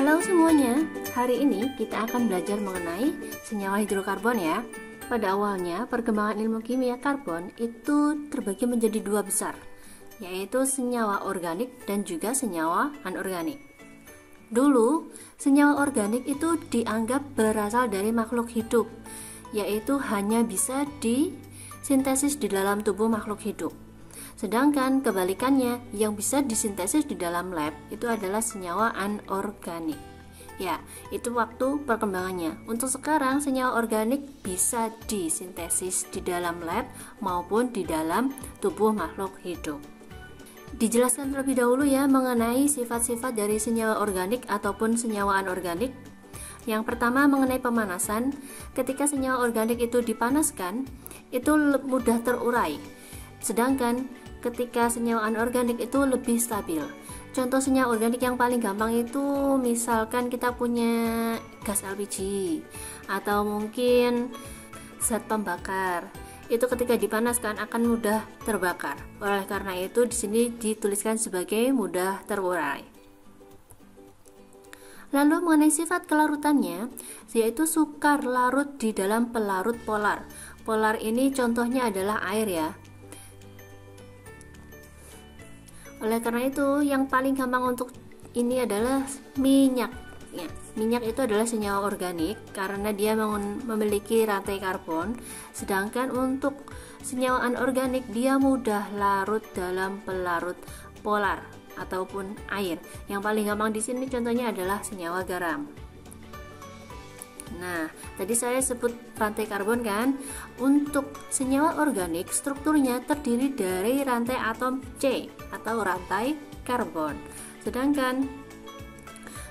Halo semuanya, hari ini kita akan belajar mengenai senyawa hidrokarbon ya. Pada awalnya, perkembangan ilmu kimia karbon itu terbagi menjadi dua besar, yaitu senyawa organik dan juga senyawa anorganik. Dulu, senyawa organik itu dianggap berasal dari makhluk hidup, yaitu hanya bisa disintesis di dalam tubuh makhluk hidup. Sedangkan kebalikannya, yang bisa disintesis di dalam lab itu adalah senyawa anorganik. Ya, itu waktu perkembangannya. Untuk sekarang, senyawa organik bisa disintesis di dalam lab maupun di dalam tubuh makhluk hidup. Dijelaskan terlebih dahulu ya mengenai sifat-sifat dari senyawa organik ataupun senyawa anorganik. Yang pertama mengenai pemanasan. Ketika senyawa organik itu dipanaskan, itu mudah terurai. Sedangkan ketika senyawa anorganik itu lebih stabil. Contoh senyawa organik yang paling gampang itu misalkan kita punya gas LPG atau mungkin zat pembakar. Itu ketika dipanaskan akan mudah terbakar. Oleh karena itu di sini dituliskan sebagai mudah terurai. Lalu mengenai sifat kelarutannya, yaitu sukar larut di dalam pelarut polar. Polar ini contohnya adalah air ya. Oleh karena itu, yang paling gampang untuk ini adalah minyak. Ya, minyak itu adalah senyawa organik karena dia memiliki rantai karbon. Sedangkan untuk senyawa anorganik dia mudah larut dalam pelarut polar ataupun air. Yang paling gampang di sini contohnya adalah senyawa garam. Nah, tadi saya sebut rantai karbon kan. Untuk senyawa organik, strukturnya terdiri dari rantai atom C atau rantai karbon. Sedangkan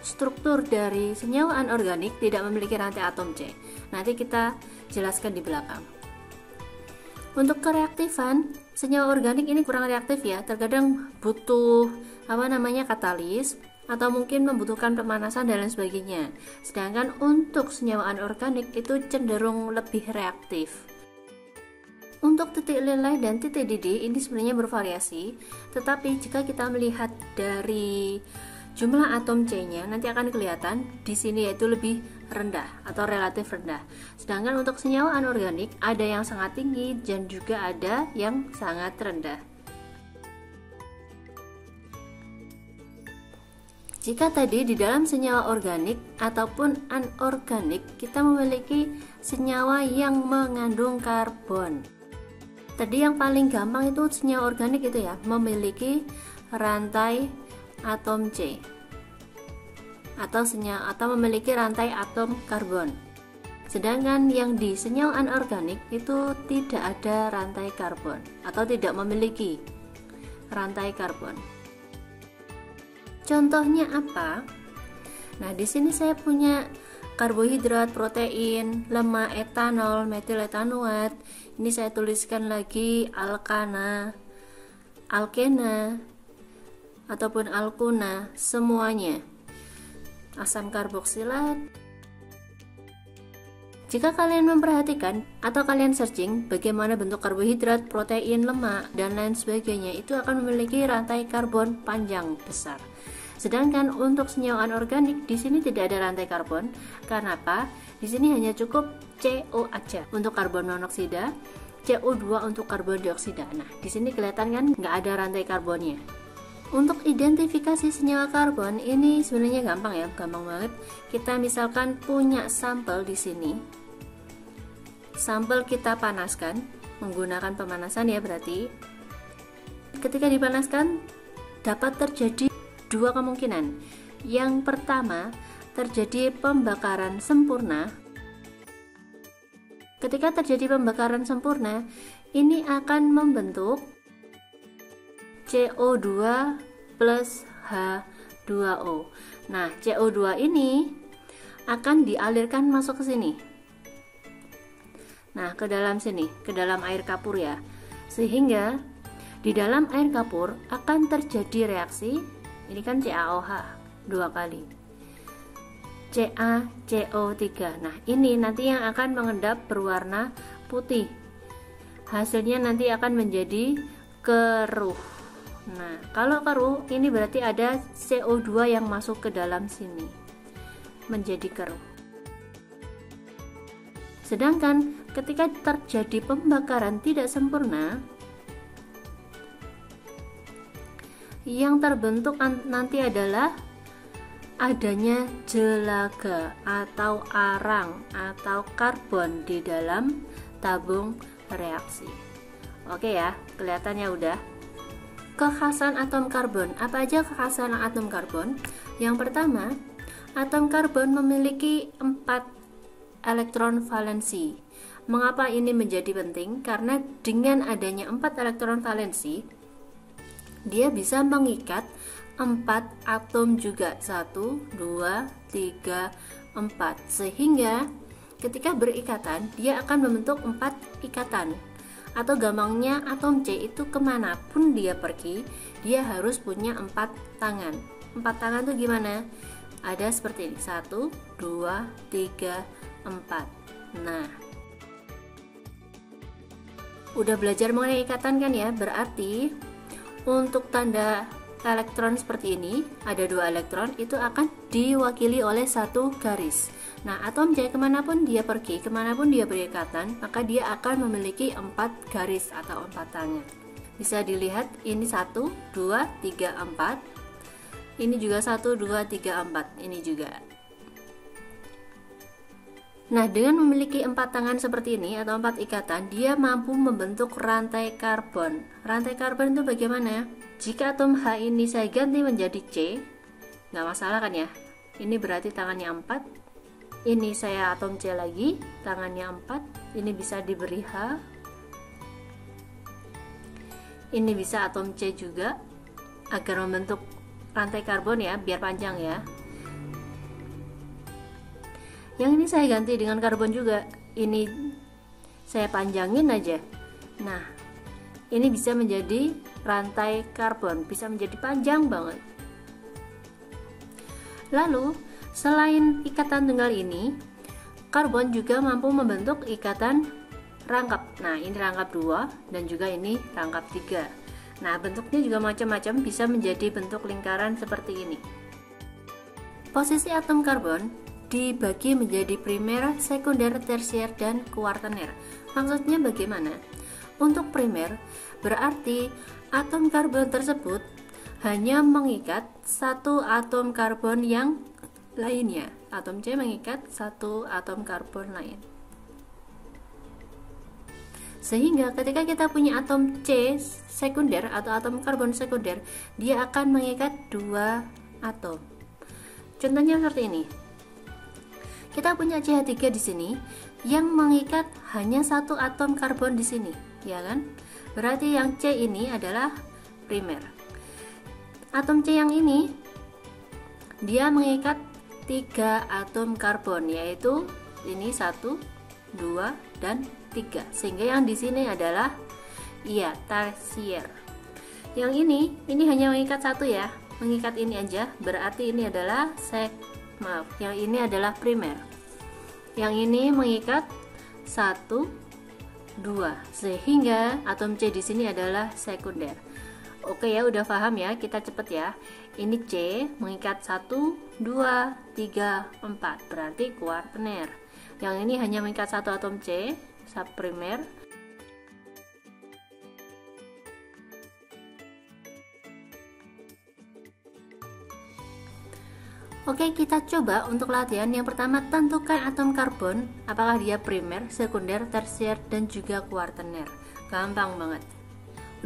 struktur dari senyawa anorganik tidak memiliki rantai atom C. Nanti kita jelaskan di belakang. Untuk kereaktifan, senyawa organik ini kurang reaktif ya. Terkadang butuh katalis atau mungkin membutuhkan pemanasan dan lain sebagainya. Sedangkan untuk senyawa anorganik itu cenderung lebih reaktif. Untuk titik leleh dan titik didih ini sebenarnya bervariasi, tetapi jika kita melihat dari jumlah atom C-nya nanti akan kelihatan di sini yaitu lebih rendah atau relatif rendah. Sedangkan untuk senyawa anorganik ada yang sangat tinggi dan juga ada yang sangat rendah. Jika tadi di dalam senyawa organik ataupun anorganik kita memiliki senyawa yang mengandung karbon. Tadi yang paling gampang itu senyawa organik itu ya, memiliki rantai atom C atau memiliki rantai atom karbon. Sedangkan yang di senyawa anorganik itu tidak ada rantai karbon atau tidak memiliki rantai karbon. Contohnya apa? Nah, di sini saya punya karbohidrat, protein, lemak, etanol, metiletanoat. Ini saya tuliskan lagi alkana, alkena, ataupun alkuna, semuanya. Asam karboksilat. Jika kalian memperhatikan atau kalian searching bagaimana bentuk karbohidrat, protein, lemak, dan lain sebagainya, itu akan memiliki rantai karbon panjang besar. Sedangkan untuk senyawa anorganik di sini tidak ada rantai karbon. Karena apa? Di sini hanya cukup CO aja untuk karbon monoksida, CO2 untuk karbon dioksida. Nah, di sini kelihatan kan nggak ada rantai karbonnya. Untuk identifikasi senyawa karbon ini sebenarnya gampang ya, gampang banget. Kita misalkan punya sampel di sini. Sampel kita panaskan menggunakan pemanasan ya berarti. Ketika dipanaskan dapat terjadi dua kemungkinan. Yang pertama, terjadi pembakaran sempurna. Ketika terjadi pembakaran sempurna, ini akan membentuk CO2 plus H2O. Nah, CO2 ini akan dialirkan masuk ke sini. Nah, ke dalam sini, ke dalam air kapur ya. Sehingga di dalam air kapur akan terjadi reaksi. Ini kan CaOH 2 kali. CaCO3. Nah, ini nanti yang akan mengendap berwarna putih. Hasilnya nanti akan menjadi keruh. Nah, kalau keruh ini berarti ada CO2 yang masuk ke dalam sini. menjadi keruh. Sedangkan ketika terjadi pembakaran tidak sempurna, yang terbentuk nanti adalah adanya jelaga atau arang atau karbon di dalam tabung reaksi. Oke ya, kelihatannya udah. Kekhasan atom karbon. Apa aja kekhasan atom karbon? Yang pertama, atom karbon memiliki 4 elektron valensi. Mengapa ini menjadi penting? Karena dengan adanya 4 elektron valensi, dia bisa mengikat 4 atom juga. 1, 2, 3, 4. Sehingga ketika berikatan, dia akan membentuk 4 ikatan. Atau gampangnya atom C itu kemanapun dia pergi, dia harus punya 4 tangan. 4 tangan itu gimana? Ada seperti ini, 1, 2, 3, 4. Nah, udah belajar mengenai ikatan kan ya? Berarti untuk tanda elektron seperti ini, ada 2 elektron, itu akan diwakili oleh 1 garis. Nah, atom C kemanapun dia pergi, kemanapun dia berikatan, maka dia akan memiliki 4 garis atau 4 tangan. Bisa dilihat, ini 1, 2, 3, 4. Ini juga 1, 2, 3, 4. Ini juga. Nah, dengan memiliki 4 tangan seperti ini atau 4 ikatan, dia mampu membentuk rantai karbon. Rantai karbon itu bagaimana? Jika atom H ini saya ganti menjadi C, nggak masalah kan ya? Ini berarti tangannya 4. Ini saya atom C lagi, tangannya 4. Ini bisa diberi H. Ini bisa atom C juga, agar membentuk rantai karbon ya, biar panjang ya. Yang ini saya ganti dengan karbon juga. Ini saya panjangin aja. Nah, ini bisa menjadi rantai karbon, bisa menjadi panjang banget. Lalu, selain ikatan tunggal ini, karbon juga mampu membentuk ikatan rangkap. Nah, ini rangkap 2 dan juga ini rangkap 3. Nah, bentuknya juga macam-macam, bisa menjadi bentuk lingkaran seperti ini. Posisi atom karbon dibagi menjadi primer, sekunder, tersier, dan kuartener. Maksudnya bagaimana? Untuk primer berarti atom karbon tersebut hanya mengikat 1 atom karbon yang lainnya. Atom C mengikat 1 atom karbon lain. Sehingga ketika kita punya atom C sekunder atau atom karbon sekunder, dia akan mengikat 2 atom. Contohnya seperti ini. Kita punya CH3 di sini yang mengikat hanya 1 atom karbon di sini, ya kan? Berarti yang C ini adalah primer. Atom C yang ini dia mengikat 3 atom karbon, yaitu ini 1, 2, dan 3. Sehingga yang di sini adalah tersier. Yang ini hanya mengikat 1 ya, mengikat ini aja. Berarti ini adalah yang ini adalah primer. Yang ini mengikat 1, 2, sehingga atom C di sini adalah sekunder. Oke ya, udah paham ya, kita cepet ya. Ini C mengikat 1, 2, 3, 4, berarti kuartener. Yang ini hanya mengikat 1 atom C, subprimer. Oke, kita coba untuk latihan. Yang pertama, tentukan atom karbon, apakah dia primer, sekunder, tersier, dan juga kuartener. Gampang banget.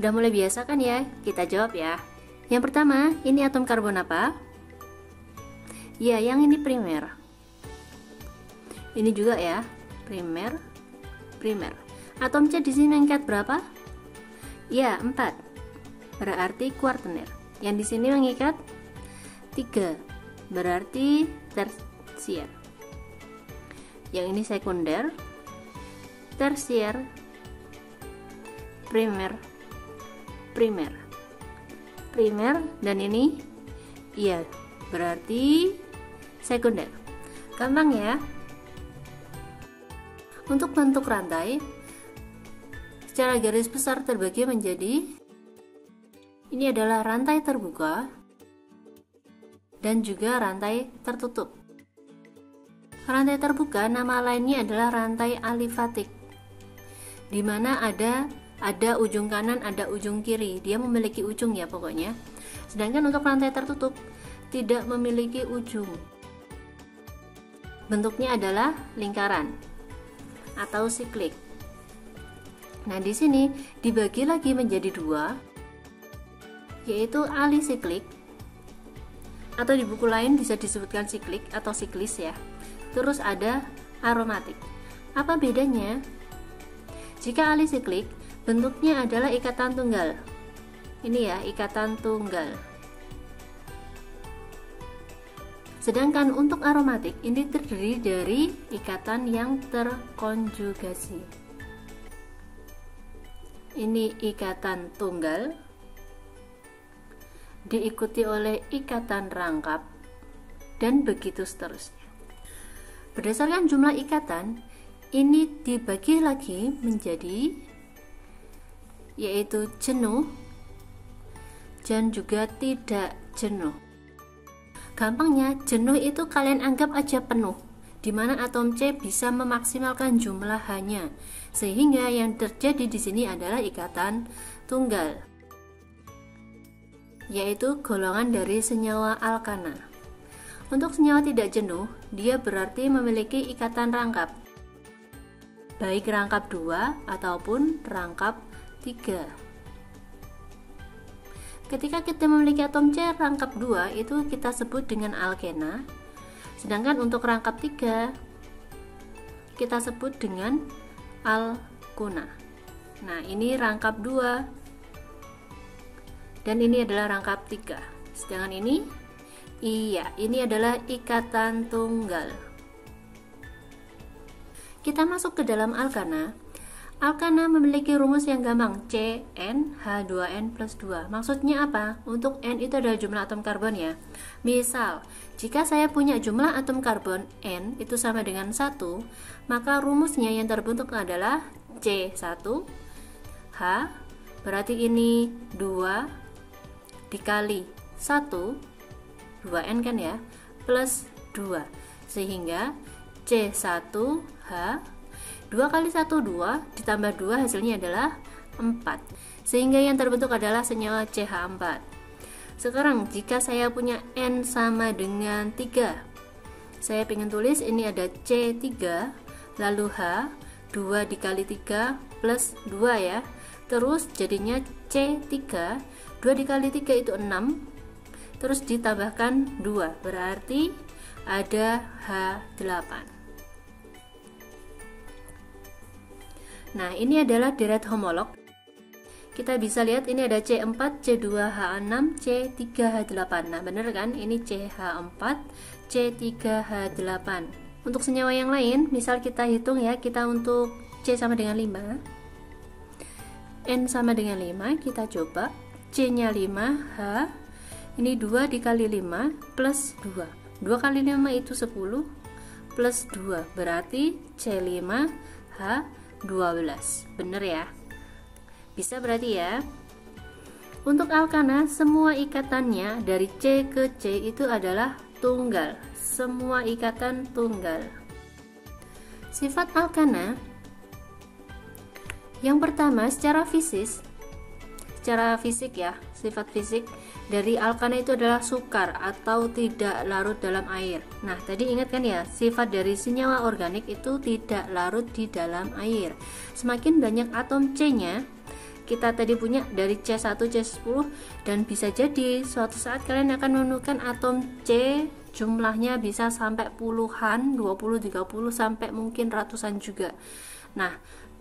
Udah mulai biasa kan ya? Kita jawab ya. Yang pertama, ini atom karbon apa? Ya, yang ini primer. Ini juga ya, primer. Atom C di sini mengikat berapa? Ya, 4. Berarti kuartener. Yang di sini mengikat 3. Berarti tersier. Yang ini sekunder, tersier, primer, dan ini berarti sekunder. Gampang ya. Untuk bentuk rantai secara garis besar terbagi menjadi, ini adalah rantai terbuka dan juga rantai tertutup. Rantai terbuka nama lainnya adalah rantai alifatik, di mana ada ujung kanan, ada ujung kiri. Dia memiliki ujung ya pokoknya. Sedangkan untuk rantai tertutup tidak memiliki ujung. Bentuknya adalah lingkaran atau siklik. Nah, di sini dibagi lagi menjadi dua, yaitu alisiklik, atau di buku lain bisa disebutkan siklik atau siklis ya. Terus ada aromatik. Apa bedanya? Jika alisiklik bentuknya adalah ikatan tunggal. Ini ya, ikatan tunggal. Sedangkan untuk aromatik ini terdiri dari ikatan yang terkonjugasi. Ini ikatan tunggal diikuti oleh ikatan rangkap dan begitu seterusnya. Berdasarkan jumlah ikatan, ini dibagi lagi menjadi yaitu jenuh dan juga tidak jenuh. Gampangnya, jenuh itu kalian anggap aja penuh, di mana atom C bisa memaksimalkan jumlahannya, sehingga yang terjadi di sini adalah ikatan tunggal, yaitu golongan dari senyawa alkana. Untuk senyawa tidak jenuh, dia berarti memiliki ikatan rangkap, baik rangkap 2 ataupun rangkap 3. Ketika kita memiliki atom C rangkap 2 itu kita sebut dengan alkena. Sedangkan untuk rangkap 3 kita sebut dengan alkuna. Nah, ini rangkap 2 dan ini adalah rangkap 3. Sedangkan ini ini adalah ikatan tunggal. Kita masuk ke dalam alkana. Alkana memiliki rumus yang gampang, CnH2n plus 2. Maksudnya apa? Untuk N itu adalah jumlah atom karbon ya. Misal, jika saya punya jumlah atom karbon N itu sama dengan 1, maka rumusnya yang terbentuk adalah C1H, berarti ini 2 dikali 1, 2N kan ya, plus 2. Sehingga C1H 2 kali 1 2 ditambah 2 hasilnya adalah 4, sehingga yang terbentuk adalah senyawa CH4. Sekarang jika saya punya N sama dengan 3, saya ingin tulis ini ada C3 lalu H 2 dikali 3 plus 2 ya, terus jadinya C3 2 dikali 3 itu 6, terus ditambahkan 2 berarti ada H8. Nah, ini adalah deret homolog. Kita bisa lihat ini ada C4, C2H6, C3H8. Nah, bener kan? Ini CH4, C3H8. Untuk senyawa yang lain, misal kita hitung ya, kita untuk C sama dengan 5, N sama dengan 5, kita coba. C-nya 5, H, ini 2 dikali 5 plus 2. 2 kali 5 itu 10, plus 2, berarti C5, H 12. Bener ya? Bisa berarti ya. Untuk alkana semua ikatannya dari C ke C itu adalah tunggal. Semua ikatan tunggal. Sifat alkana yang pertama secara fisik ya, sifat fisik dari alkana itu adalah sukar atau tidak larut dalam air. Nah, tadi ingat kan ya, sifat dari senyawa organik itu tidak larut di dalam air. Semakin banyak atom C-nya, kita tadi punya dari C1, C10, dan bisa jadi suatu saat kalian akan menemukan atom C jumlahnya bisa sampai puluhan, 20, 30, sampai mungkin ratusan juga. Nah,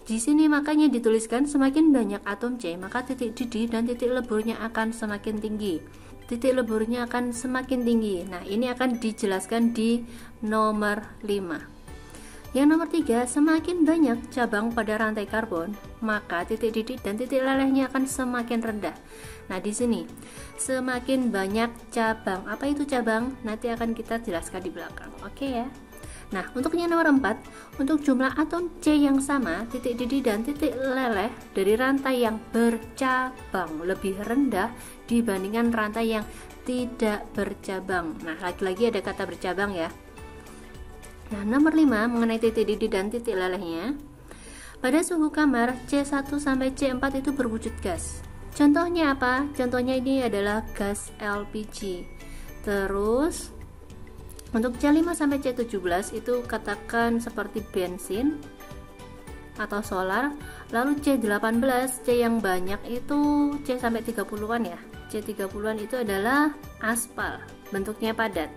di sini makanya dituliskan semakin banyak atom C, maka titik didih dan titik leburnya akan semakin tinggi. Titik leburnya akan semakin tinggi. Nah, ini akan dijelaskan di nomor 5. Yang nomor 3, semakin banyak cabang pada rantai karbon, maka titik didih dan titik lelehnya akan semakin rendah. Nah, di sini semakin banyak cabang. Apa itu cabang? Nanti akan kita jelaskan di belakang. Oke ya. Nah, untuk yang nomor 4, untuk jumlah atom C yang sama, titik didih dan titik leleh dari rantai yang bercabang lebih rendah dibandingkan rantai yang tidak bercabang. Nah, lagi-lagi ada kata bercabang ya. Nah, nomor 5 mengenai titik didih dan titik lelehnya. Pada suhu kamar C1 sampai C4 itu berwujud gas. Contohnya apa? Contohnya ini adalah gas LPG. Terus untuk C5 sampai C17 itu katakan seperti bensin atau solar. Lalu C18, C yang banyak itu C sampai 30-an ya. C30-an itu adalah aspal, bentuknya padat.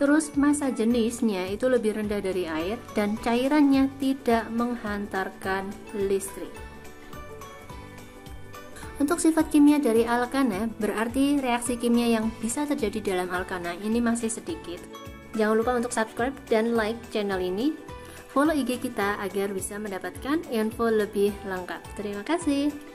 Terus massa jenisnya itu lebih rendah dari air dan cairannya tidak menghantarkan listrik. Untuk sifat kimia dari alkana berarti reaksi kimia yang bisa terjadi dalam alkana ini masih sedikit. Jangan lupa untuk subscribe dan like channel ini. Follow IG kita agar bisa mendapatkan info lebih lengkap. Terima kasih.